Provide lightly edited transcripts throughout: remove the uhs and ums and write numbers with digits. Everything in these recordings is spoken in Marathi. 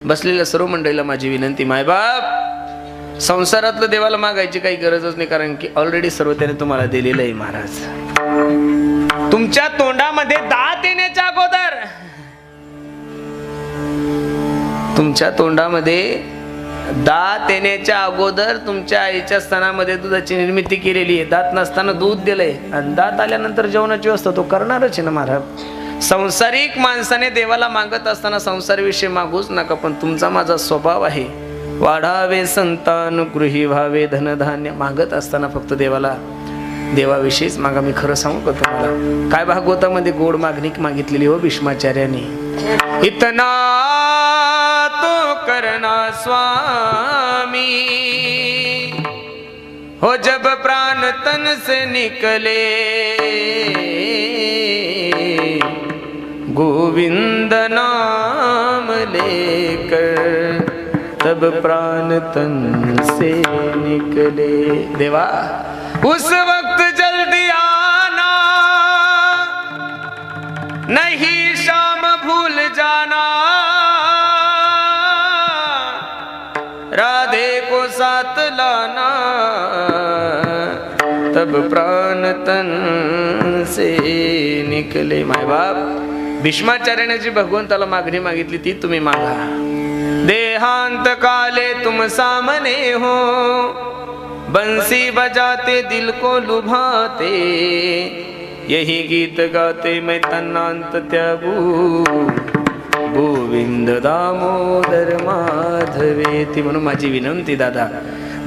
बसलेल्या सर्व मंडळीला माझी विनंती, मायबाप संसारातलं देवाला मागायची काही गरजच नाही, कारण की ऑलरेडी सर्व त्याने तुम्हाला दिलेलं आहे महाराज. तुमच्या तोंडामध्ये दात येण्याच्या अगोदर, तुमच्या तोंडामध्ये दात येण्याच्या अगोदर तुमच्या आईच्या स्तनामध्ये दुधाची निर्मिती केलेली आहे. दात नसताना दूध दिलंय आणि दात आल्यानंतर जेवणाची व्यवस्था तो करणारच आहे ना महाराज. संसारिक माणसाने देवाला मागत असताना संसाराविषयी मागूच नका, पण तुमचा माझा स्वभाव आहे वाढावे संतान गृही व्हावे धनधान्य. मागत असताना फक्त देवाला देवाविषयीच मागा. मी खरं सांगू का तुम्हाला, काय भागवतामध्ये गोड मागणी मागितलेली हो भीष्माचार्याने, इतना तो करना स्वामी हो जब प्राण तन से निकले, गोविंद नाम लेकर तब प्राण तन से निकले. देवा उस वक्त जल्दी आना, नहीं शाम भूल जाना, राधे को साथ लाना, तब प्राण तन से निकले. माय बाप, भीष्माचार्याने जी भगवंताला मागणी मागितली ती तुम्ही मागा. देहांत काले तुम सामने हो, बंसी बजाते दिल को लुभाते, यही गीत गाते मैं तन्नांत त्यागू, गोविंद दामोदर माधवेती. म्हणून माझी विनंती दादा,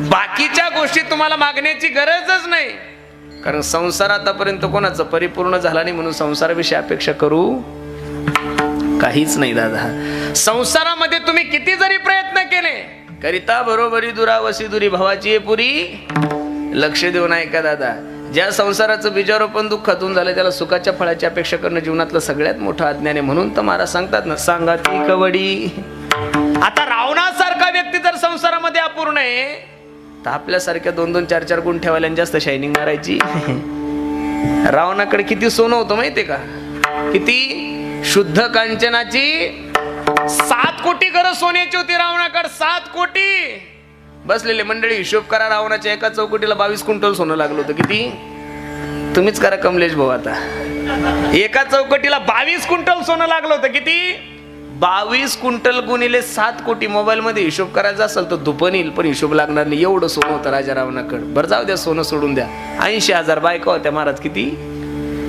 बाकीच्या गोष्टी तुम्हाला मागण्याची गरजच नाही, कारण संसार आतापर्यंत कोणाचं परिपूर्ण झाला नाही, म्हणून संसाराविषयी अपेक्षा करू काहीच नाही दादा. संसारामध्ये तुम्ही किती जरी प्रयत्न केले, करिता बरोबरी दुरावसी दुरी भावाची पुरी, लक्ष देऊन ऐका दादा. ज्या संसाराचं बीजारोपण दुःखातून झालं त्याला सुखाच्या फळाची अपेक्षा करणं जीवनातलं सगळ्यात मोठं अज्ञान आहे. म्हणून तर महाराज सांगतात ना, सांगा ती कवडी. आता रावणासारखा व्यक्ती जर संसारामध्ये अपूर्ण आहे, तर आपल्यासारख्या 2-2, 4-4 गुण ठेवायला जास्त शायनिंग मारायची. रावणाकडे किती सोनं होतं माहितीये का, किती शुद्ध कांचनाची 7 कोटी गरज सोन्याची होती रावणाकडे, 7 कोटी. बसलेले मंडळी हिशोब करा, रावणाच्या एका चौकटीला 22 क्विंटल सोनं लागलं होतं. किती? तुम्हीच करा कमलेश भाऊ. आता एका चौकटीला 22 क्विंटल सोनं लागलं होतं. किती? 22 क्विंटल गुणिले 7 कोटी. मोबाईल मध्ये हिशोब करायचा असेल तर दुपन येईल, पण हिशोब लागणार नाही, एवढं सोनं होतं राजा रावणाकडे. बरं जाऊ द्या, सोनं सोडून द्या. 80,000 बायका होत्या महाराज. किती?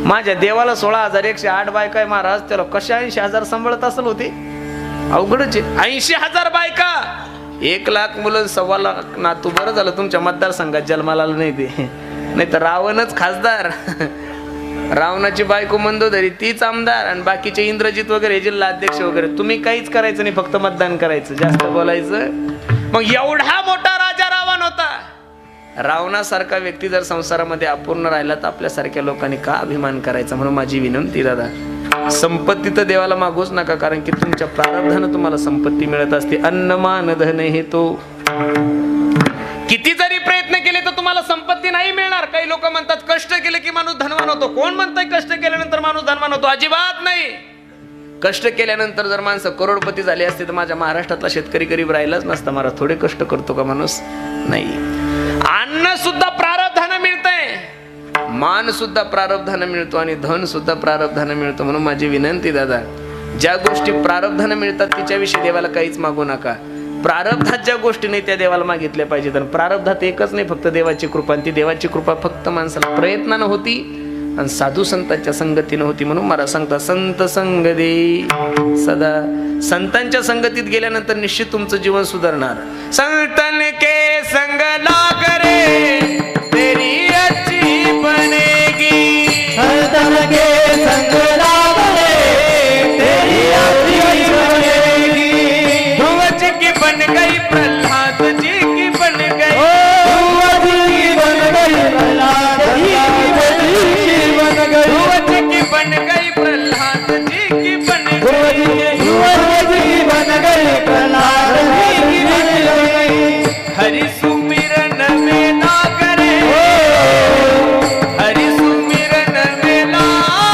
माझ्या देवाला 16,108 बायका आहे महाराज, त्याला कशा 80,000 सांभाळत असेल होते? अवघडच आहे. 80,000 बायका, 1 लाख मुलं, 1.25 लाख नातू. बरं झालं तुमच्या मतदारसंघात जन्माला नाही ते, नाही तर रावणच खासदार, रावणाची बायको मंदोदरी तीच आमदार, आणि बाकीचे इंद्रजित वगैरे जिल्हा अध्यक्ष वगैरे. तुम्ही काहीच करायचं नाही, फक्त मतदान करायचं, जास्त बोलायचं. मग एवढा मोठा राजा रावण होता. रावणासारखा व्यक्ती जर संसारामध्ये अपूर्ण राहिला तर आपल्यासारख्या लोकांनी का अभिमान करायचा. म्हणून माझी विनंती दादा, संपत्ती तर देवाला मागूच नका, कारण की तुमच्या प्रारब्धानं तुम्हाला संपत्ती मिळत असते. अन्न मान धन हे तो, किती जरी प्रयत्न केले तर तुम्हाला संपत्ती नाही मिळणार. काही लोक म्हणतात कष्ट केले की माणूस धनवान होतो. कोण म्हणतंय कष्ट केल्यानंतर माणूस धनवान होतो? अजिबात नाही. कष्ट केल्यानंतर जर माणसं करोडपती झाले असते तर माझ्या महाराष्ट्रातला शेतकरी गरीब राहिलाच नसता. मला थोडे कष्ट करतो का माणूस? नाही. अन्न सुद्धा प्रारब्धानं मिळतंय, मान सुद्धा प्रारब्धानं मिळतो, आणि धन सुद्धा प्रारब्धानं मिळतो. म्हणून माझी विनंती दादा, ज्या गोष्टी प्रारब्धानं मिळतात तिच्याविषयी देवाला काहीच मागू नका. प्रारब्धात ज्या गोष्टी नाही त्या देवाला मागितल्या पाहिजेत. आणि प्रारब्धात एकच नाही, फक्त देवाची कृपा. आणि ती देवाची कृपा फक्त माणसाला प्रयत्नानं होती आणि साधू संतांच्या संगतीनं होती. म्हणून मला सांगता, संत संग दे सदा. संतांच्या संगतीत गेल्यानंतर निश्चित तुमचं जीवन सुधारणार. संतन के संग लाग रे तेरी अच्छी बनेगी, संतन के संग लाग रे तेरी अच्छी बनेगी. ध्रुव जी की बन गई प्रहलाद जी की बन गई, ध्रुव जी की बन गई प्रहलाद जी की बन गई, ध्रुव जी की बन गई प्रहलाद जी की बन गई, ध्रुव जी की बन गई प्रहलाद जी की बन गई. हरि सुमिरन में लाग रे, हरि सुमिरन में लाग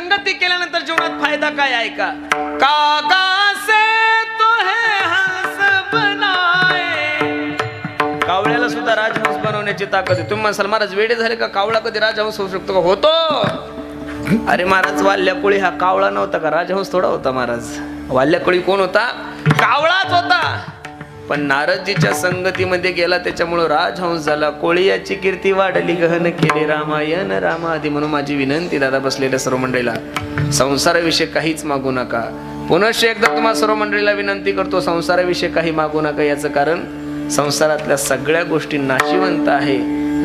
संगती केल्यानंतर जीवनात फायदा काय आहे का? कागा से तो है हंस बनाए. कावळ्याला सुद्धा राजहंस बनवण्याची ताकद आहे. तुम्ही म्हणसाल महाराज वेडे झाले का? कावळा कधी राजहंस होऊ शकतो का? होतो. अरे महाराज, वाल्याकोळी हा कावळा नव्हता का? राजहंस थोडा होता महाराज. वाल्याकोळी कोण होता? कावळाच होता. पण नारदजीच्या संगतीमध्ये गेला, त्याच्यामुळे राजहंस झाला. कोळी याची कीर्ती वाढली, गहन केले रामायण रामादी. म्हणून माझी विनंती दादा, बसलेल्या सर्व मंडळीला, संसाराविषयी काहीच मागू नका. पुनश्च एकदा तुम्हा सर्व मंडळीला विनंती करतो, संसाराविषयी काही मागू नका. याचं कारण संसारातल्या सगळ्या गोष्टी नाशिवंत आहे.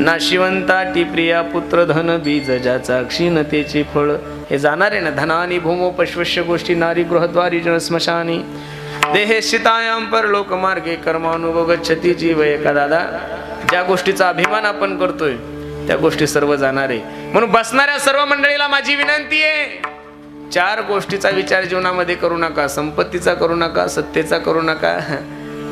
नाशिवंताटी प्रिया पुत्र धन बीज ज्याचा क्षीणतेचे फळ. हे जाणार आहे ना. धनानी भूमो पश्वश्य गोष्टी नारी गृहद्वारी जन स्मशानी देहे शितायाम पर लोक मार्गे कर्मानुभव गच्छती जीव एका. दादा, ज्या गोष्टीचा अभिमान आपण करतोय त्या गोष्टी सर्व जाणार आहे. म्हणून बसणाऱ्या सर्व मंडळीला माझी विनंती आहे, 4 गोष्टीचा विचार जीवनामध्ये करू नका. संपत्तीचा करू नका, सत्तेचा करू नका,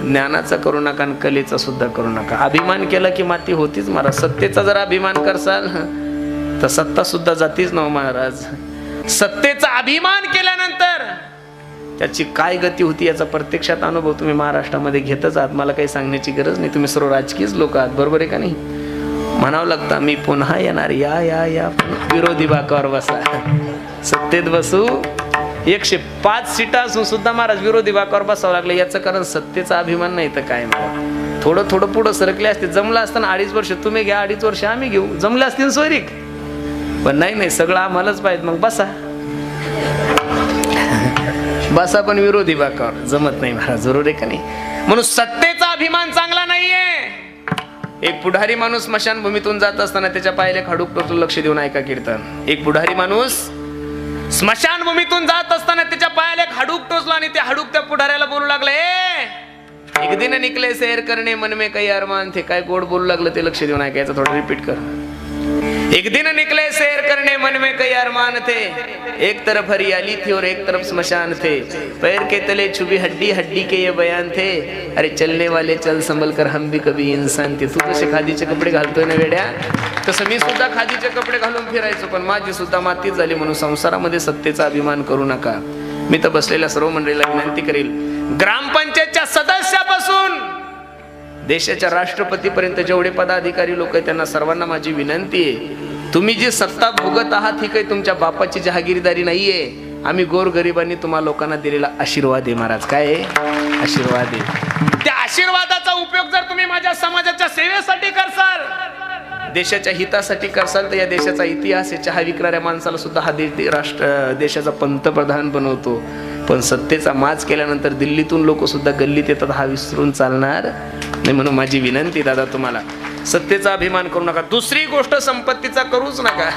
ज्ञानाचा करू नका, आणि कलेचा सुद्धा करू नका. अभिमान केला की माती होतीच महाराज. सत्तेचा जर अभिमान करसाल तर सत्ता सुद्धा जातीच ना महाराज. सत्तेचा अभिमान केल्यानंतर त्याची काय गती होती याचा प्रत्यक्षात अनुभव तुम्ही महाराष्ट्रामध्ये घेतच आहात. मला काही सांगण्याची गरज नाही. तुम्ही सर्व राजकीयच लोक आहात, बरोबर आहे का नाही? म्हणावं लागतं मी पुन्हा येणार. या या या विरोधी बाकावर बसा. सत्तेत बसू. 105 सीटा असून सुद्धा महाराज विरोधी बाकावर बसावं लागलं. याचं कारण सत्तेचा अभिमान नाही तर काय? मला थोडं थोडं पुढं सरकले असते. जमलं असताना 2.5 वर्ष तुम्ही घ्या, 2.5 वर्ष आम्ही घेऊ. जमलं असतील सोयरीक. पण नाही, सगळं आम्हालाच पाहिजे. मग बसा बसा, पण विरोधी बाकावर जमत नाही महाराज, जरूर आहे का नाही? म्हणून सत्तेचा अभिमान चांगला नाहीये. एक पुढारी माणूस स्मशानभूमीतून जात असताना त्याच्या पायाला खडूक टोचून लक्ष देऊन ऐका कीर्तन. एक पुढारी माणूस स्मशानभूमीतून जात असताना त्याच्या पायाला एक हाडूक टोचला आणि ते हाडूक त्या पुढाऱ्याला बोलू लागले, एक दिन निकले सैर करणे मन में काही अरमान थे. काय गोड बोलू लागलं ते लक्ष देऊन ऐकायचं. थोडं रिपीट कर. एक दिन निकले सैर करने मन में कई अरमान थे, एक तरफ हरियाली थी और एक तरफ स्मशान थे, पैर के तले छुपी हड्डी हड्डी के ये बयान थे, अरे चलने वाले चल संभल कर हम भी कभी इंसान थे. तू जसे खादीचे कपडे घालतोय ना वेड्या, तसं मी सुद्धा खादीचे कपडे घालून फिरायचो, पण माझी सुद्धा माती झाली. म्हणून संसारामध्ये सत्तेचा अभिमान करू नका. मी तर बसलेल्या सर्व मंडळीला विनंती करेल, ग्रामपंचायतच्या सदस्यापासून देशाच्या राष्ट्रपतीपर्यंत जेवढे पदाधिकारी लोक आहेत त्यांना सर्वांना माझी विनंती आहे, तुम्ही जी सत्ता भोगत आहात ही काही तुमच्या बापाची जहागीरदारी नाहीये. आम्ही गोरगरिबांनी तुम्हा लोकांना दिलेला आशीर्वाद आहे महाराज. काय आहे? आशीर्वाद आहे. त्या आशीर्वादाचा उपयोग जर तुम्ही माझ्या समाजाच्या सेवेसाठी करसाल, देशाच्या हितासाठी करसाल, तर या देशाचा इतिहास आहे. चहा विकणाऱ्या माणसाला सुद्धा हा देशाचा पंतप्रधान बनवतो. पण सत्तेचा माज केल्यानंतर दिल्लीतून लोक सुद्धा गल्लीत येतात, हा विसरून चालणार नाही. म्हणून माझी विनंती दादा तुम्हाला, सत्तेचा अभिमान करू नका. दुसरी गोष्ट संपत्तीचा करूच नका,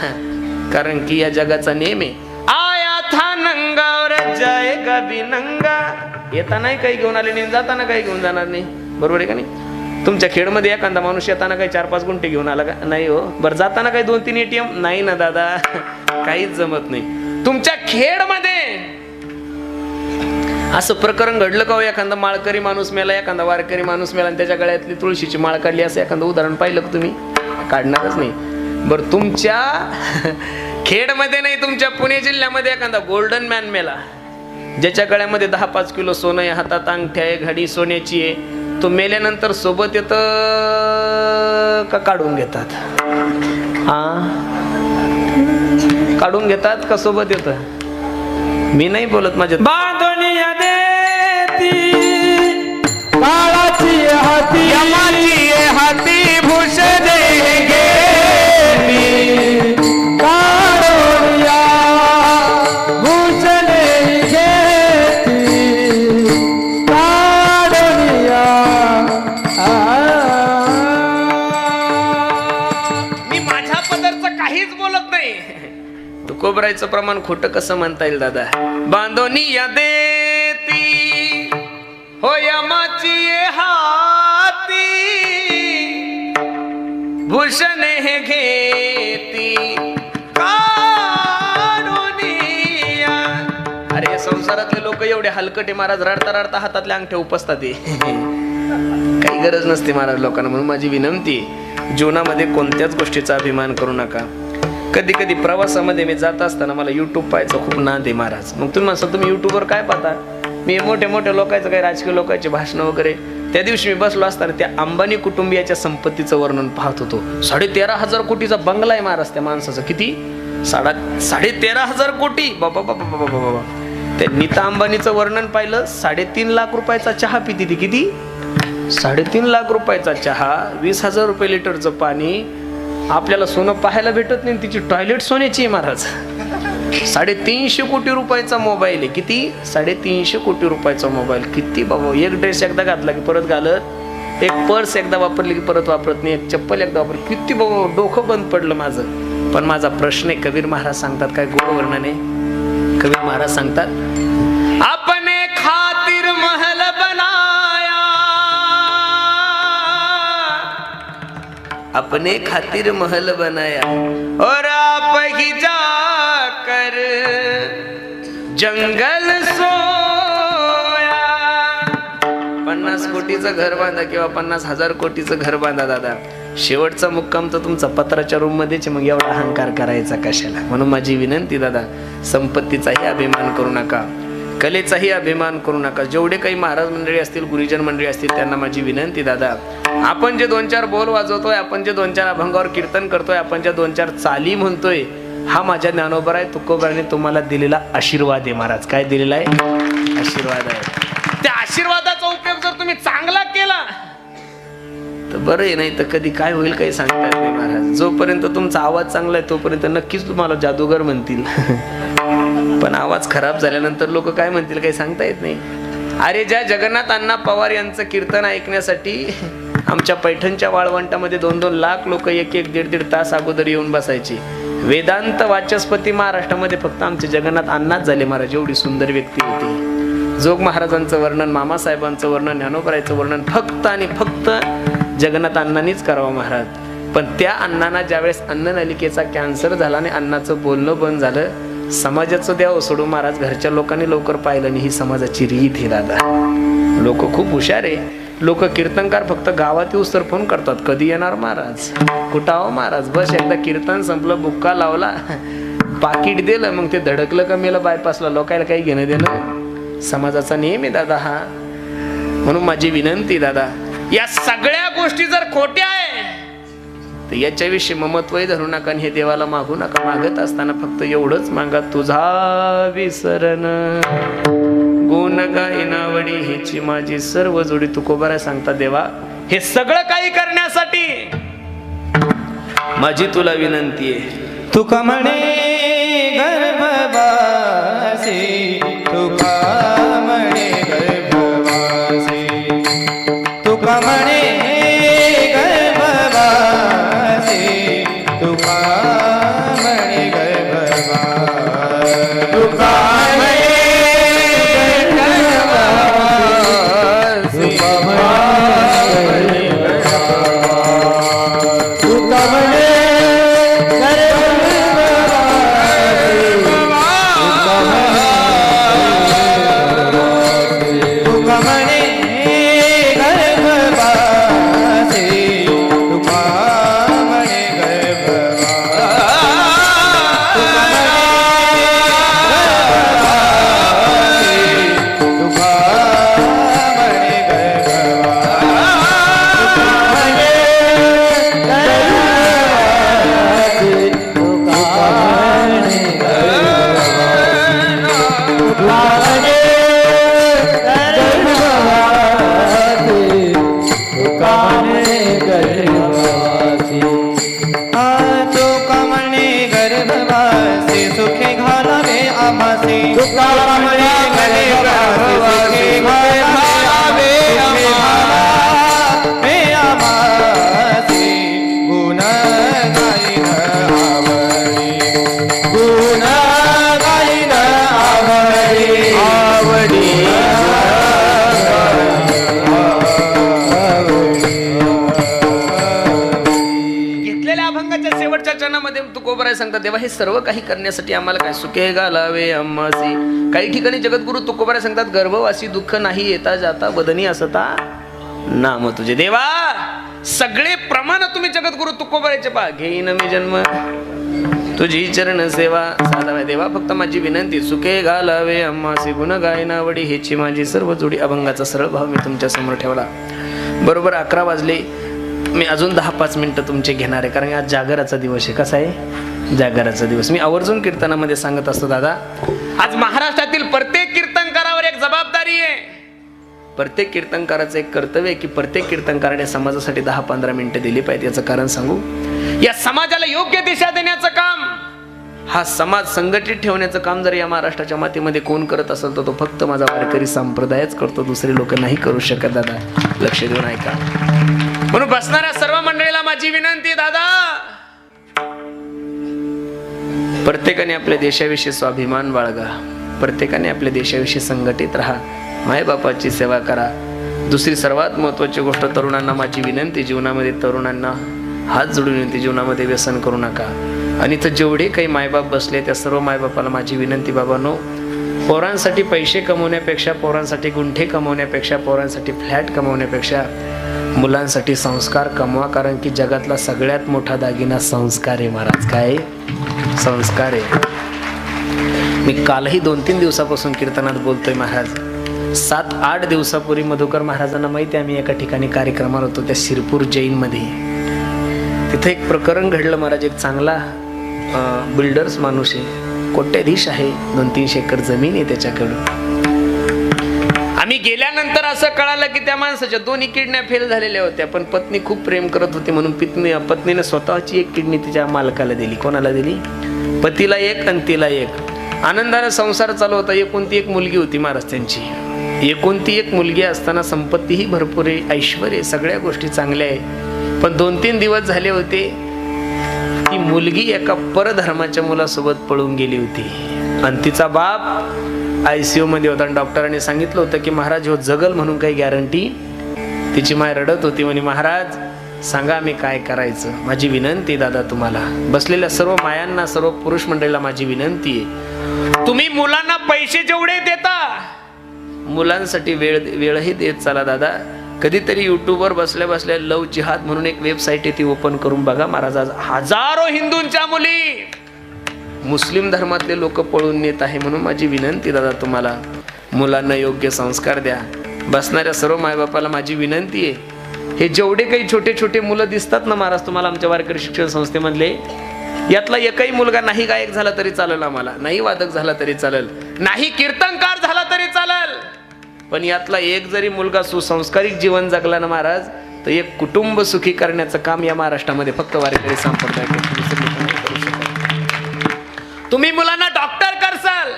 कारण की या जगाचा नेम आहे, आया था नंगा और जाएगा भी नंगा. येताना काही घेऊन आले नाही, जाताना काही घेऊन जाणार नाही. बरोबर आहे का नाही? तुमच्या खेडमध्ये एखादा माणूस येताना काही 4-5 गुंठे घेऊन आला का? नाही हो. बरं, जाताना काही 2-3 ATM? नाही ना दादा, काहीच जमत नाही. तुमच्या खेडमध्ये असं प्रकरण घडलं का हो? एखादा माळकरी माणूस मेला, एखादा वारकरी माणूस मेला आणि त्याच्या गळ्यातली तुळशीची माळ काढली, असं एखादं उदाहरण पाहिलं का तुम्ही? काढणारच नाही. बरं, तुमच्या खेडमध्ये नाही, तुमच्या पुणे जिल्ह्यामध्ये एखादा गोल्डन मॅन मेला, ज्याच्या गळ्यामध्ये 10-5 किलो सोनं आहे, हातात अंगठ्या आहे, घडी सोन्याची आहे, तो मेल्यानंतर सोबत येत का काढून घेतात? काढून घेतात का सोबत येत? मी नाही बोलत, माझ्या बांधुनिया देती काळाची हाती, यमाची हाती भूषणे घेती, काळोनिया भूषणे घेती, काळोनिया. मी माझ्या पदरचं काहीच बोलत नाही. तुकोबरायचं प्रमाण खोटं कसं म्हणता येईल दादा? बांधोनिया देती हो यमाची हाती, भूषणे हे घेती, काढोनिया. अरे या संसारातले लोक एवढे हलकट आहे महाराज, रडता रडता हातातल्या अंगठ्या उपसतात. काही गरज नसते महाराज लोकांना. म्हणून माझी विनंती, जीवनामध्ये कोणत्याच गोष्टीचा अभिमान करू नका. कधी कधी प्रवासामध्ये मी जात असताना मला युट्यूब पाहायचं खूप नाद आहे महाराज. मग तुम्ही म्हणता तुम्ही युट्यूबवर काय पाहता? मी मोठ्या मोठ्या लोकांचं काही राजकीय लोकांचे भाषणं वगैरे. त्या दिवशी मी बसलो असताना त्या अंबानी कुटुंबियाच्या संपत्तीचं वर्णन पाहत होतो. 13,500 कोटीचा बंगला आहे महाराज त्या माणसाचा. किती? 13,500 कोटी. बाबा बाबा बाबा बाबा. त्या नीता अंबानीचं वर्णन पाहिलं. 3.5 लाख रुपयाचा चहा पिती ती. किती? 3.5 लाख रुपयाचा चहा, 20,000 रुपये लिटरचं पाणी. आपल्याला सोनं पाहायला भेटत नाही, तिची टॉयलेट सोन्याची आहे महाराज. 350 कोटी रुपयाचा मोबाईल आहे. किती? 350 कोटी रुपयाचा मोबाईल. किती बाबा. एक ड्रेस एकदा घातला की परत घालत, एक पर्स एकदा वापरली की परत वापरत नाही, एक चप्पल एकदा वापरली. किती बाबा डोकं बंद पडलं माझं. पण माझा प्रश्न आहे, कबीर महाराज सांगतात काय गोड वर्णने. कबीर महाराज सांगतात, अपने खातिर महल बनाया, अपने खातिर महल बनाया और आप ही जाकर जंगल सोया. 50 कोटीचं घर बांधा किंवा 50,000 कोटीचं घर बांधा दादा, शेवटचा मुक्काम तर तुमचा पत्राच्या रूम मध्येच. मग एवढा अहंकार करायचा कशाला? म्हणून माझी विनंती दादा, संपत्तीचाही अभिमान करू नका, कलेचाही अभिमान करू नका. जेवढे काही महाराज मंडळी असतील, गुरुजन मंडळी असतील, त्यांना माझी विनंती दादा, आपण जे 2-4 बोल वाजवतोय, आपण जे 2-4 अभंगावर कीर्तन करतोय, आपण ज्या 2-4 चाली म्हणतोय, हा माझ्या ज्ञानोबराय तुकोबाराने तुम्हाला दिलेला आशीर्वाद आहे महाराज. काय दिलेला आहे? आशीर्वाद आहे. त्या आशीर्वादाचा उपयोग जर तुम्ही चांगला केला तर बरं आहे, नाही तर कधी काय होईल काही सांगता येत नाही महाराज. जोपर्यंत तुमचा आवाज चांगला आहे तोपर्यंत नक्कीच तुम्हाला जादूगर म्हणतील. पण आवाज खराब झाल्यानंतर लोक काय म्हणतील काही सांगता येत नाही. अरे ज्या जगन्नाथ अण्णा पवार यांचं कीर्तन ऐकण्यासाठी आमच्या पैठणच्या वाळवंटामध्ये 2-2 लाख लोक 1-1, 1.5 तास अगोदर येऊन बसायचे. वेदांत वाचस्पती महाराष्ट्रामध्ये फक्त आमचे जगन्नाथ अण्णाच झाले महाराज. एवढी सुंदर व्यक्ती होती. जोग महाराजांचं वर्णन, मामासाहेबांचं वर्णन, ज्ञानोबरायचं वर्णन फक्त आणि फक्त जगन्नाथ अण्णांनीच करावं महाराज. पण त्या अण्णांना ज्यावेळेस अन्ननलिकेचा कॅन्सर झाला आणि अण्णाचं बोलणं बंद झालं, समाजाचं द्यावं सोडून महाराज घरच्या लोकांनी लवकर पाहिलं आणि ही समाजाची रीत आहे दादा. लोक खूप हुशार आहे. लोक कीर्तनकार फक्त गावात येऊस तर फोन करतात, कधी येणार महाराज, कुठं आहो महाराज. बस एकदा कीर्तन संपलं, बुक्का लावला, पाकिट दिलं, मग ते धडकलं का मेलं बायपासला. लोकायला काही घेणं देणं. समाजाचा नियम आहे दादा हा. म्हणून माझी विनंती दादा, या सगळ्या गोष्टी जर खोट्या आहे तर याच्याविषयी ममत्वही धरू नका आणि हे देवाला मागू नका. मागत असताना फक्त एवढंच मागा, तुझा विसरण गुण गायनावडी हीची माझी सर्व जोडी. तुकोबारा सांगता, देवा हे सगळं काही करण्यासाठी माझी तुला विनंती आहे. तुका म्हणे गर्भवासी, तुका म्हणे गर्भवासी, तुका म्हणे गर्भवासी, तुका म्हणे गर्भवासी, तुका म्हणे गर्भवासी, तुका म्हणे सांगतात, देवा हे सर्व काही करण्यासाठी आम्हाला काय सुखे घालावे आम्हासी. काही ठिकाणी जगद्गुरु तुकोबारा सांगतात, गर्भवासी दुःख नाही येता जाता वदनी असता नाम तुझे. देवा सगळे प्रमाण तुम्ही जगद्गुरु तुकोबारायचे पहा. घेईन मी जन्म तुझी चरण सेवा साधावा देवा, फक्त माझी विनंती सुखे घालावे अम्मासी गुण गायनावडी, हेची माझी सर्व जोडी. अभंगाचा सरळ भाव मी तुमच्या समोर ठेवला. बरोबर 11 वाजले. मी अजून 10-5 मिनिटं तुमचे घेणार आहे, कारण आज जागराचा दिवस आहे. कसा आहे जागराचा दिवस? मी आवर्जून कीर्तनामध्ये सांगत असतो दादा, आज महाराष्ट्रातील प्रत्येक कीर्तनकारावर एक जबाबदारी आहे. प्रत्येक कीर्तनकाराचं एक कर्तव्य आहे की प्रत्येक कीर्तनकाराने समाजासाठी 10-15 मिनिटं दिली पाहिजे. याचं कारण सांगू, या समाजाला योग्य दिशा देण्याचं काम, हा समाज संघटित ठेवण्याचं काम जर या महाराष्ट्राच्या मातीमध्ये कोण करत असेल तर तो फक्त माझा वारकरी संप्रदायच करतो. दुसरे लोक नाही करू शकत दादा. लक्ष देऊन ऐका. म्हणून बसणाऱ्या सर्व मंडळीला माझी विनंती दादा, प्रत्येकाने आपल्या देशाविषयी स्वाभिमान बाळगा. प्रत्येकाने आपल्या देशाविषयी संघटित राहा. मायबापाची सेवा करा. दुसरी सर्वात महत्त्वाची गोष्ट, तरुणांना माझी विनंती, जीवनामध्ये तरुणांना हात जोडून विनंती, जीवनामध्ये व्यसन करू नका. आणि इथं जेवढे काही मायबाप बसले त्या सर्व मायबापाला माझी विनंती, बाबांनो, पोरांसाठी पैसे कमवण्यापेक्षा, पोरांसाठी गुंठे कमवण्यापेक्षा, पोरांसाठी फ्लॅट कमवण्यापेक्षा मुलांसाठी संस्कार कमवा. कारण की जगातला सगळ्यात मोठा दागिना संस्कार आहे महाराज. काय संस्कार आहे. मी कालही 2-3 दिवसापासून कीर्तनात बोलतोय महाराज. 7-8 दिवसापूर्वी मधुकर महाराजांना माहिती आहे, आम्ही एका ठिकाणी कार्यक्रमाला होतो, त्या शिरपूर जैनमध्ये. तिथे एक प्रकरण घडलं महाराज. एक चांगला बिल्डर्स माणूस आहे, कोट्याधीश आहे, 200-300 एकर जमीन आहे त्याच्याकडं. आम्ही गेल्यानंतर असं कळालं की त्या माणसाच्या 2 किडन्या फेल झालेल्या होत्या, पण पत्नी खूप प्रेम करत होती म्हणून पत्नीने स्वतःची 1 किडनी तिच्या मालकाला दिली. कोणाला दिली? पतीला 1 आणि तिला 1. आनंदाने संसार चालू होता. एकुलती 1 मुलगी होती महाराज त्यांची. एकुलती 1 मुलगी असताना संपत्तीही भरपूर आहे, ऐश्वर आहे, सगळ्या गोष्टी चांगल्या आहे. पण 2-3 दिवस झाले होते, ती मुलगी एका परधर्माच्या मुलासोबत पळून गेली होती. आणि तिचा बाप ICU मध्ये होता. आणि डॉक्टरांनी सांगितलं होतं की महाराज हो जगल म्हणून काही गॅरंटी. तिची माय रडत होती, म्हणे महाराज सांगा मी काय करायचं. माझी विनंती दादा तुम्हाला, बसलेल्या सर्व मायांना, सर्व पुरुष मंडळीला माझी विनंती आहे, तुम्ही मुलांना पैसे जेवढे देता मुलांसाठी वेळही देत चला दादा. कधीतरी युट्यूबवर बसल्या बसल्या लव जिहाद म्हणून एक वेबसाईट आहे, ती ओपन करून बघा महाराज. आज हजारो हिंदूंच्या मुली मुस्लिम धर्मातले लोक पळून नेत आहे. म्हणून माझी विनंती दादा तुम्हाला, मुलांना योग्य संस्कार द्या. बसणाऱ्या सर्व मायबापाला माझी विनंती आहे, हे जेवढे काही छोटे छोटे मुलं दिसतात ना महाराज तुम्हाला आमच्या वारकरी शिक्षण संस्थेमधले, यातला एकही मुलगा नाही गायक झाला तरी चालेल आम्हाला, नाही वादक झाला तरी चालेल, नाही कीर्तनकार झाला तरी चालेल, पण यातला एक जरी मुलगा सुसंस्कारिक जीवन जगला ना महाराज, तर एक कुटुंब सुखी करण्याचं काम या महाराष्ट्रामध्ये फक्त वारकरी संप्रदाय करू शकतो. तुम्ही मुलांना डॉक्टर करसाल,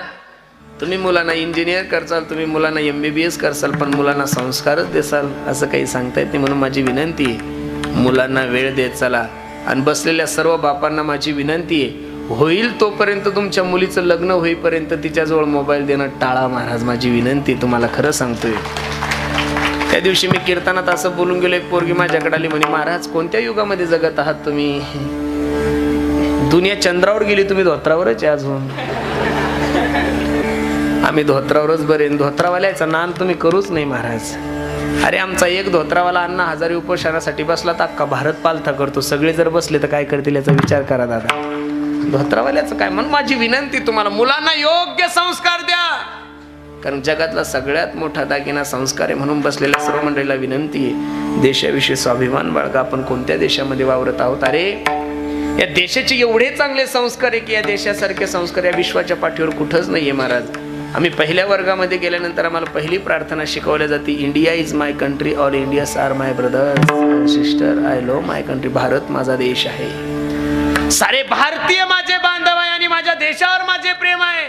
तुम्ही मुलांना इंजिनियर करसाल, तुम्ही मुलांना MBBS करसाल, पण मुलांना संस्कारच देसाल असं काही सांगता येत नाही. म्हणून माझी विनंती आहे, मुलांना वेळ देत चला. आणि बसलेल्या सर्व बापांना माझी विनंती आहे, होईल तोपर्यंत तुमच्या मुलीचं लग्न होईपर्यंत तिच्याजवळ मोबाईल देणं टाळा महाराज. माझी विनंती तुम्हाला खरं सांगतोय. त्या दिवशी मी कीर्तनात असं बोलून गेलो, एक पोरगी माझ्याकडे आली, म्हणे महाराज कोणत्या युगामध्ये जगत आहात तुम्ही? दुनिया चंद्रावर गेली, तुम्ही धोत्रावरच आहे अजून. आम्ही धोत्रावरच बरे, धोत्रावाल्याचा नान तुम्ही करूच नाही महाराज. अरे आमचा एक धोत्रावाला अण्णा हजारी उपोषणासाठी बसला तर अख्खा भारत पालथा करतो. सगळे जर बसले तर काय करतील याचा विचार करा दादा. धोत्रावाल्याचं काय? म्हणून माझी विनंती तुम्हाला, मुलांना योग्य संस्कार द्या, कारण जगातला सगळ्यात मोठा दागिना संस्कार आहे. म्हणून बसलेल्या सर्व मंडळीला विनंती आहे, देशाविषयी स्वाभिमान बाळगा. आपण कोणत्या देशामध्ये वावरत आहोत? अरे या देशाचे एवढे चांगले संस्कार आहे की या देशासारखे संस्कार या विश्वाच्या पाठीवर कुठंच नाहीये महाराज. आम्ही पहिल्या वर्गामध्ये गेल्यानंतर आम्हाला पहिली प्रार्थना शिकवल्या जाते, India is my country, all Indians are my brothers and sister, I love my country. Bharat माझा देश आहे, सारे भारतीय माझे बांधव आहे आणि माझ्या देशावर माझे प्रेम आहे.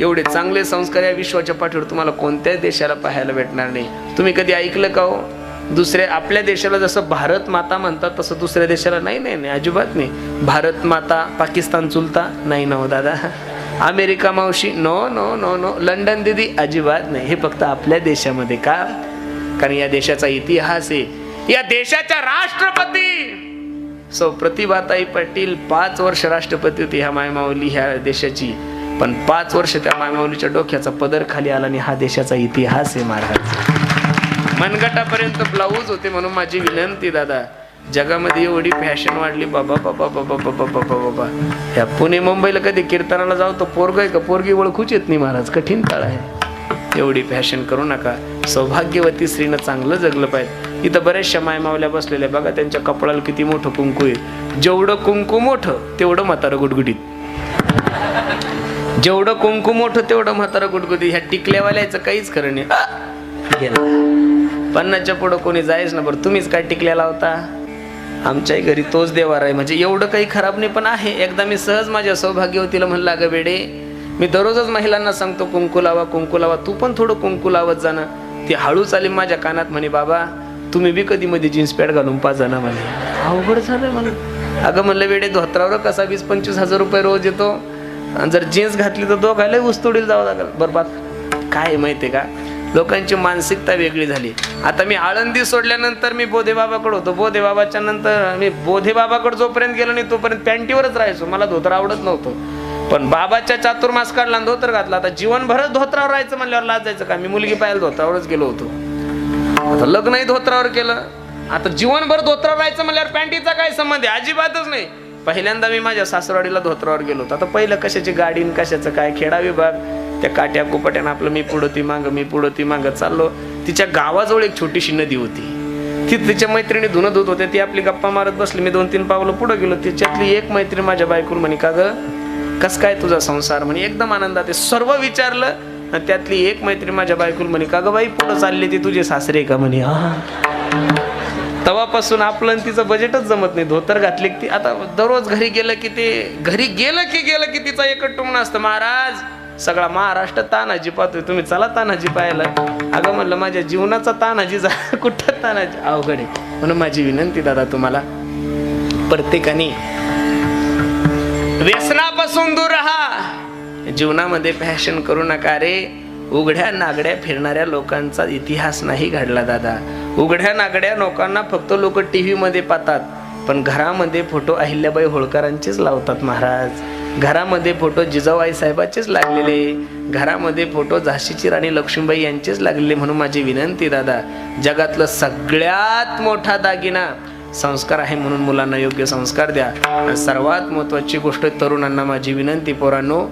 एवढे चांगले संस्कार या विश्वाच्या पाठीवर तुम्हाला कोणत्याच देशाला पाहायला भेटणार नाही. तुम्ही कधी ऐकलं का हो, दुसऱ्या आपल्या देशाला जसं भारत माता म्हणतात तसं दुसऱ्या देशाला? नाही नाही नाही, अजिबात नाही. भारत माता पाकिस्तान चुलता नाही ना हो दादा. अमेरिका मावशी no no no no, London दिदी अजिबात नाही. हे फक्त आपल्या देशामध्ये. का? कारण या देशाचा इतिहास आहे. या देशाच्या राष्ट्रपती सौ प्रतिभाताई पाटील 5 वर्ष राष्ट्रपती होती ह्या मायमाऊली ह्या देशाची, पण 5 वर्ष त्या मायमाऊलीच्या डोक्याचा पदर खाली आला आणि हा देशाचा इतिहास आहे महाराज. मनगटापर्यंत ब्लाऊज होते. म्हणून माझी विनंती दादा, जगामध्ये एवढी फॅशन वाढली बाबा बाबा बाबा बाबा बाबा बाबा. ह्या पुणे मुंबईला कधी कीर्तनाला जाऊ तो पोरग आहे का पोरगी ओळखूच येत नाही महाराज. कठीण काळ आहे. एवढी फॅशन करू नका. सौभाग्यवती स्त्रीनं चांगलं जगलं पाहिजे. इथं बऱ्याचशा मायमावल्या बसलेल्या बघा, त्यांच्या कपाळाला किती मोठं कुंकू आहे. जेवढं कुंकू मोठं तेवढं म्हातारं गुटगुटीत. जेवढं कुंकू मोठं तेवढं म्हातारं गुटगुटीत. ह्या टिकल्यावाल्याचं काहीच खरं नाही. गेला 50च्या पुढं कोणी जायच ना. बरं तुम्हीच काय टिकल्या लावता. आमच्याही घरी तोच देवार आहे. म्हणजे एवढं काही खराब नाही पण आहे. एकदा मी सहज माझ्या सौभाग्यवतीला म्हणलं, अगं बेडे, मी दररोजच महिलांना सांगतो कुंकू लावा कुंकू लावा, तू पण थोडं कुंकू लावत जाणं. ती हळूच आली माझ्या कानात, म्हणे बाबा तुम्ही बी कधी मध्ये जीन्स पॅन्ट घालून पाजा ना. म्हणे अवघड झालं म्हणून. अगं म्हणलं वेडे, धोत्रावर कसा 20-25 हजार रुपये रोज येतो. जर जीन्स घातली तर दोघायला ऊसतोडीला जावं लागेल. बरबाद काय माहितीये का, लोकांची मानसिकता वेगळी झाली. आता मी आळंदी सोडल्यानंतर मी बोधे बाबाकडे होतो. बोधे बाबाच्या नंतर मी बोधे बाबाकडे जोपर्यंत गेलो नाही तोपर्यंत पॅन्टीवरच राहायचो. मला धोतर आवडत नव्हतं. पण बाबाच्या चातुर्मास काढला धोतर घातला. आता जीवनभरच धोत्रावर राहायचं म्हणल्यावर लाज जायचं का. मी मुलगी पाहायला धोत्रावरच गेलो होतो. आता लग्नही धोत्रावर केलं. आता जीवनभर धोत्रावर राहायचं म्हणल्यावर पॅन्टीचा काय संबंध आहे. अजिबातच नाही. पहिल्यांदा मी माझ्या सासरवाडीला धोत्रावर गेलो होतो. आता पहिलं कशाची गाडी कशाचं काय, खेडा विभाग, त्या काट्या कुपट्यानं आपलं मी पुढं ती मागं मी पुढं ती मागं चाललो. तिच्या गावाजवळ एक छोटीशी नदी होती. ती तिच्या मैत्रिणी धुणं धुत होते. ती आपली गप्पा मारत बसली. मी 2-3 पावलं पुढे गेलो. तिच्यातली एक मैत्रीण माझ्या बायकोला म्हणे, का ग कस काय तुझा संसार. म्हणे एकदम आनंदात आहे. सर्व विचारलं आणि त्यातली एक मैत्रीण माझ्या बायकोला म्हणे, का ग बाई पुढं चालली ती तुझे सासरे का. म्हणे हा. तेव्हापासून आपलं तिचं बजेटच जमत नाही. धोतर घातली की ती आता दररोज घरी गेलं की तिचा एकच टुमणं असतं, महाराज सगळा महाराष्ट्र तानाजी पाहतोय, तुम्ही चला तानाजी पाहायला. अगं म्हणलं माझ्या जीवनाचा तानाजी जा, कुठं तानाजी. अवघड आहे. म्हणून माझी विनंती दादा तुम्हाला, प्रत्येकाने व्यसनापासून दूर राहा. जीवनामध्ये फॅशन करू नका रे. उघड्या नागड्या फिरणाऱ्या लोकांचा इतिहास नाही घडला दादा. उघड्या नागड्या लोकांना फक्त लोक टीव्ही मध्ये पाहतात, पण घरामध्ये फोटो अहिल्याबाई होळकरांचेच लावतात महाराज. घरामध्ये फोटो जिजाबाई साहेबाचेच लागलेले, घरामध्ये फोटो झाशीची राणी लक्ष्मीबाई यांचेच लागलेले. म्हणून माझी विनंती दादा, जगातलं सगळ्यात मोठा दागिना संस्कार आहे. म्हणून मुलांना योग्य संस्कार द्या. आणि सर्वात महत्वाची गोष्ट तरुणांना माझी विनंती, पोरांनो,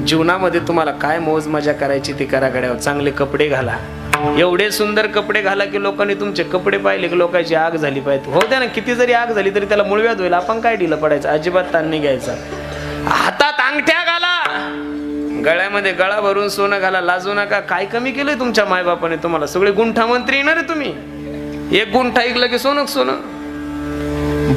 जीवनामध्ये तुम्हाला काय मौज मजा करायची ती करा. गड्यावर चांगले कपडे घाला. एवढे सुंदर कपडे घाला की लोकांनी तुमचे कपडे पाहिले की लोकांची आग झाली पाहिजे. हो द्या ना, किती जरी आग झाली तरी त्याला मुळव्याध होईल. आपण काय ढिलं पडायचं, अजिबात ताण नाही घ्यायचा. हातात अंगठ्या घाला, गळ्यामध्ये गळा भरून सोनं घाला, लाजू नका. काय कमी केलंय तुमच्या मायबापाने तुम्हाला. सगळे गुंठा मंत्री येणार आहे तुम्ही. एक गुंठा ऐकलं की सोनं सोनं.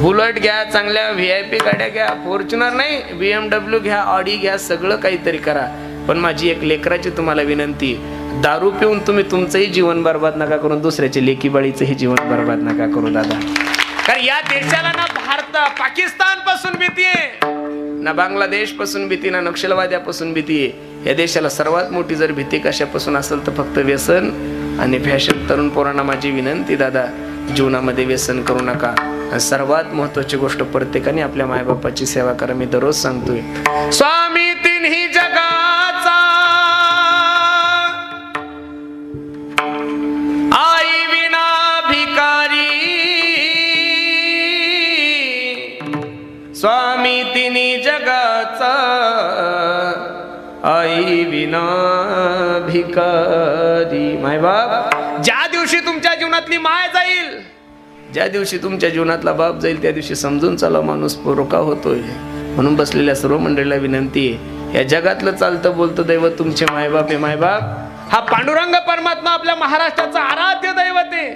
बुलेट घ्या, चांगल्या VIP गाड्या घ्या, फॉर्च्युनर नाही BMW घ्या, ऑडी घ्या, सगळं काहीतरी करा. पण माझी एक लेकराची तुम्हाला विनंती, दारू पिऊन तुम्ही तुमचंही जीवन बर्बाद नका करून दुसऱ्याचे लेकी बाळीचंही जीवन बर्बाद नका करू दादा. कारण या देशाला ना भारत पाकिस्तान पासून भीती आहे, ना बांगलादेश पासून भीती, ना नक्षलवाद्यापासून भीती आहे. या देशाला सर्वात मोठी जर भीती कशापासून असेल तर फक्त व्यसन आणि फॅशन. तरुण पोरांना माझी विनंती दादा, जीवनामध्ये व्यसन करू नका. आणि सर्वात महत्वाची गोष्ट, प्रत्येकाने आपल्या मायबापाची सेवा करा. मी दररोज सांगतोय, स्वामी तिन्ही जगाचा आई विना भिकारी, स्वामी तिन्ही जगाचा आई विना भिकारी. मायबाप, ज्या दिवशी तुमच्या जीवनातली माय जाईल, ज्या दिवशी तुमच्या जीवनातला बाप जाईल, त्या दिवशी समजून चला माणूस पोरका होतोय. म्हणून बसलेल्या सर्व मंडळीला विनंती आहे, या जगातलं चालतं बोलतं दैवत तुमचे मायबाप आहे. मायबाप हा पांडुरंग परमात्मा आपल्या महाराष्ट्राचा आराध्य दैवत आहे.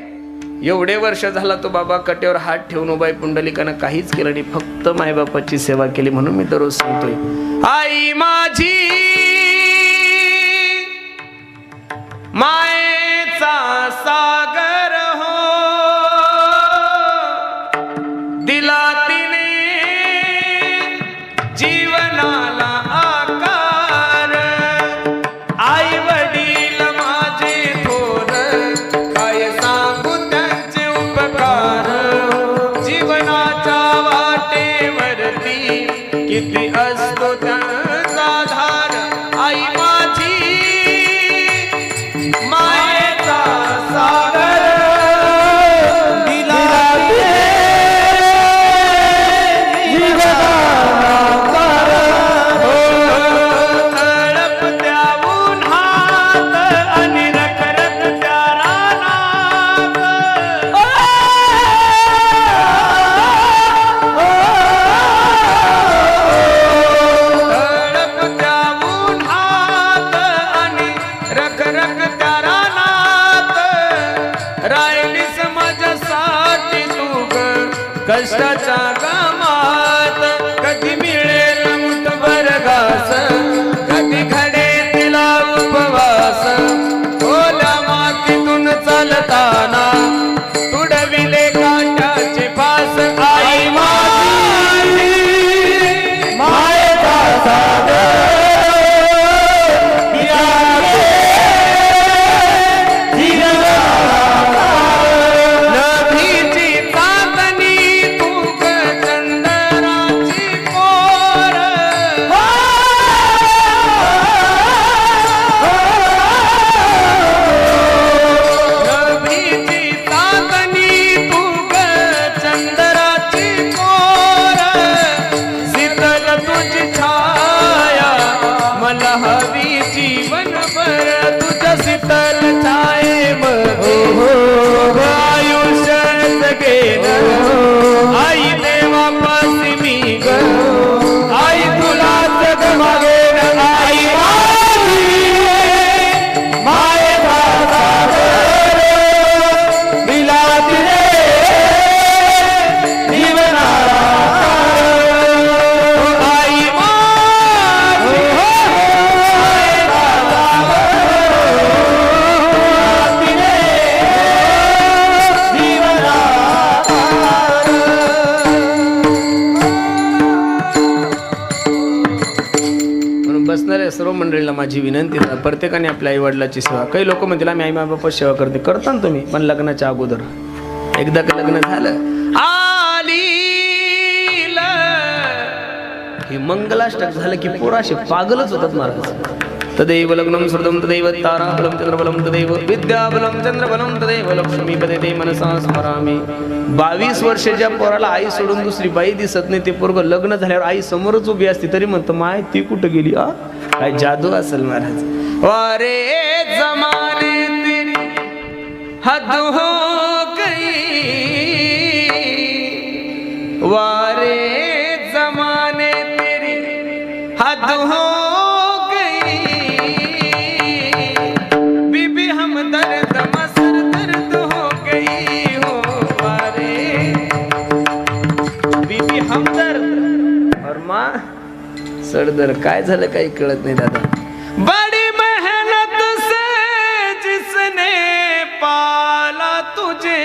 एवढे वर्ष झाला तो बाबा कट्यावर हात ठेवून उभाय, पुंडलिकानं काहीच केलं नाही, फक्त मायबापाची सेवा केली. म्हणून मी दररोज सांगतोय, आई माझी मायेचा सागर हो, दिला तिने जीवनाला आकार. आई वडील माझे थोर, काय सांगू त्यांचे उपकार. जीवनाच्या वाटेवरती किती असतो त्यांचा धार. कष्टाच्या कामात कधी मिळेल मुठभर घास, कधी घडे तिला उपवास, ओल्या मातीतून चालताना तुडविले काट्याचे फास. आई माझी मायेचा सागर नभीची चांदणी तू ग चंदनाची पोर. नभीची चांदणी तू ग चंदनाची पोर. शीतल तुझी छाया मला हवी जीवनभर, तुझ्या शीतल छायेमध्ये आयुष्य जगेन. आई देवापासी मी ग, आई तुला जग मागेन. आई माझी मायेचा सागर दिला तिने जीवनाला. आई माझी म्हणून बसणाऱ्या सर्व मंडळीला माझी विनंती आहे, प्रत्येकाने आपल्या आई वडिलाची सेवा. काही लोक म्हणतील आम्ही आई बाबाची सेवा करते, करता ना तुम्ही, पण लग्नाच्या अगोदर. एकदा का लग्न झालं आलील हे मंगलाष्टक झालं की पोराशे पागलच होतात महाराज. तदैव लग्नम श्रुतम तदैव ताराबलम चंद्रबलम तदैव विद्याबलम चंद्रबलम तदैव लक्ष्मी पदे मनसा स्मरामी. 22 वर्षाच्या पोराला आई सोडून दुसरी बाई दिसत नाही, ते पोरग लग्न झाल्यावर आई समोरच उभी असते तरी म्हणतं माय ती कुठं गेली. काय जादू असेल महाराज. वारे जमाने तेरी हद हो गई, वारे जमाने तेरी हद हो गई. बीबी हम दर्द मसर दर्द हो गई हो. वारे बीबी हम दर्द और माँ सरदर. काय झालं काही कळत नाही दादा. बड़ी मेहनत से जिसने पाला तुझे,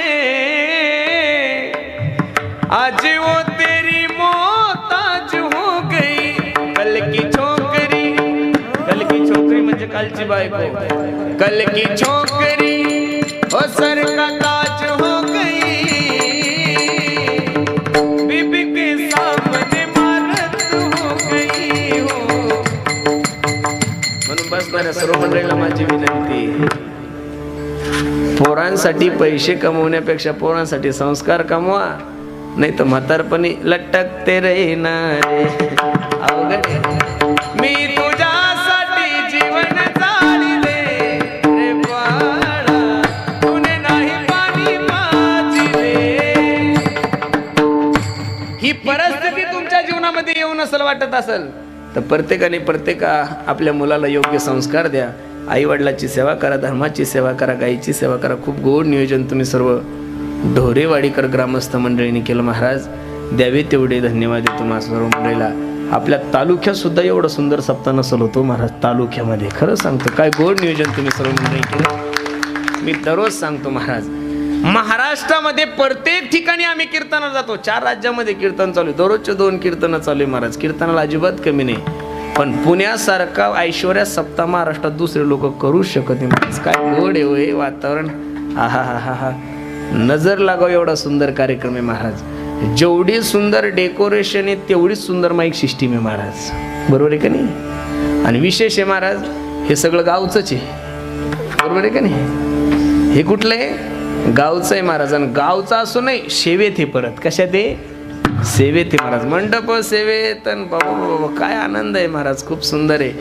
आज वो तेरी मोहताज हो गई. कल की छोकरी म्हणजे कालची बायको. कल की छोकरी ओ सर का ताज हो गई. बीबी के सामने मारत हो गई हो. म्हणून बसणाऱ्या सर्व मंडळीला माझी विनंती, पोरांसाठी पैसे कमवण्यापेक्षा पोरांसाठी संस्कार कमवा, नाही तर म्हातारपणी लटकते रे ना रे. अवघड मी तुझ्यासाठी जीवन जाळले रे बाळा, तुने नाही पाणी पाजिले. ही परिस्थिती तुमच्या जीवनामध्ये येऊ नसेल वाटत असेल तर प्रत्येका आपल्या मुलाला योग्य संस्कार द्या. आई वडिलाची सेवा करा, धर्माची सेवा करा, गाईची सेवा करा. खूप गोड नियोजन तुम्ही सर्व ढोरेवाडीकर ग्रामस्थ मंडळीने केलं महाराज. द्यावे तेवढे धन्यवाद देतो तुम्हा सर्व मंडळीला. आपल्या तालुक्यात सुद्धा एवढं सुंदर सप्ताह नसल होतो महाराज. तालुक्यामध्ये खरं सांगतो काय गोड नियोजन तुम्ही सर्व मंडळी केलं. मी दररोज सांगतो महाराज, महाराष्ट्रामध्ये प्रत्येक ठिकाणी आम्ही कीर्तनाला जातो. 4 राज्यामध्ये कीर्तन चालू आहे, दररोजचे 2 कीर्तन चालू आहे महाराज. कीर्तनाला अजिबात कमी नाही. पण पुण्यासारखा ऐश्वर्या सप्ताह महाराष्ट्रात दुसरे लोक करू शकत नाही महाराज. काय गोड आहे हे वातावरण. हा हा हा हा हा नजर लागाव एवढा सुंदर कार्यक्रम आहे महाराज. जेवढी सुंदर डेकोरेशन आहे तेवढीच सुंदर माईक सिस्टीम आहे महाराज. बरोबर आहे का नाही. आणि विशेष आहे महाराज, हे सगळं गावचंच आहे. बरोबर आहे का नाही. हे कुठलं आहे, गावचं आहे महाराज. आणि गावचं असो नाही, सेवेत हे परत कशात आहे, सेवेत आहे महाराज. मंडप सेवेत. बाबा काय आनंद आहे महाराज, खूप सुंदर आहे.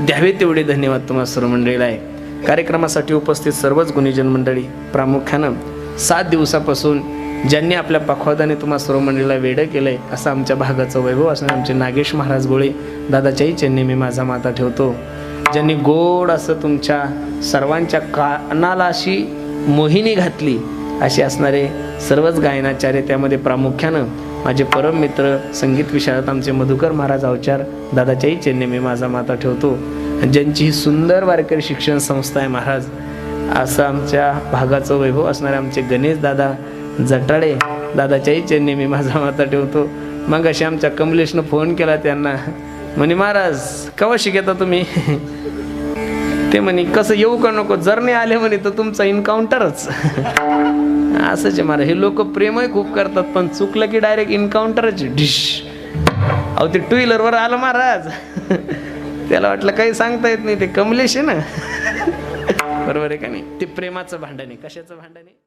द्यावे तेवढे धन्यवाद तुम्हाला सर्व मंडळीला आहे. कार्यक्रमासाठी उपस्थित सर्वच गुणीजन मंडळी, प्रामुख्यानं 7 दिवसापासून ज्यांनी आपल्या पखवादाने तुम्हा सर्व मंडळीला वेडं केलंय असं आमच्या भागाचं वैभव असं आमचे नागेश महाराज गोळे दादाच्याही चरणी मी माझा माता ठेवतो. ज्यांनी गोड असं तुमच्या सर्वांच्या कानाला अशी मोहिनी घातली असे असणारे सर्वच गायनाचार्य, त्यामध्ये प्रामुख्यानं माझे परम मित्र संगीत विशारद आमचे मधुकर महाराज अवचार, दादाच्याही चरणी मी माझा माता ठेवतो. ज्यांची ही सुंदर वारकरी शिक्षण संस्था आहे महाराज, असं आमच्या भागाचं वैभव असणारे आमचे गणेश दादा जटाडे, दादाच्याही चरणी मी माझा माता ठेवतो. मग अशी आमच्या कमलेशनं फोन केला त्यांना, म्हणे महाराज केव्हा शिकता तुम्ही? ते म्हणे कसं येऊ का नको, जर नाही आले म्हणे तर तुमचा इन्काउंटरच. असंच आहे महाराज, हे लोक प्रेमही खूप करतात, पण चुकलं की डायरेक्ट इन्काउंटरच डिश. अहो ते टू व्हीलरवर आलं महाराज, त्याला वाटलं काही सांगता येत नाही, ते कमलेश आहे ना. बरोबर आहे का नाही? ते प्रेमाचं भांडण आहे, कशाचं भांडण आहे?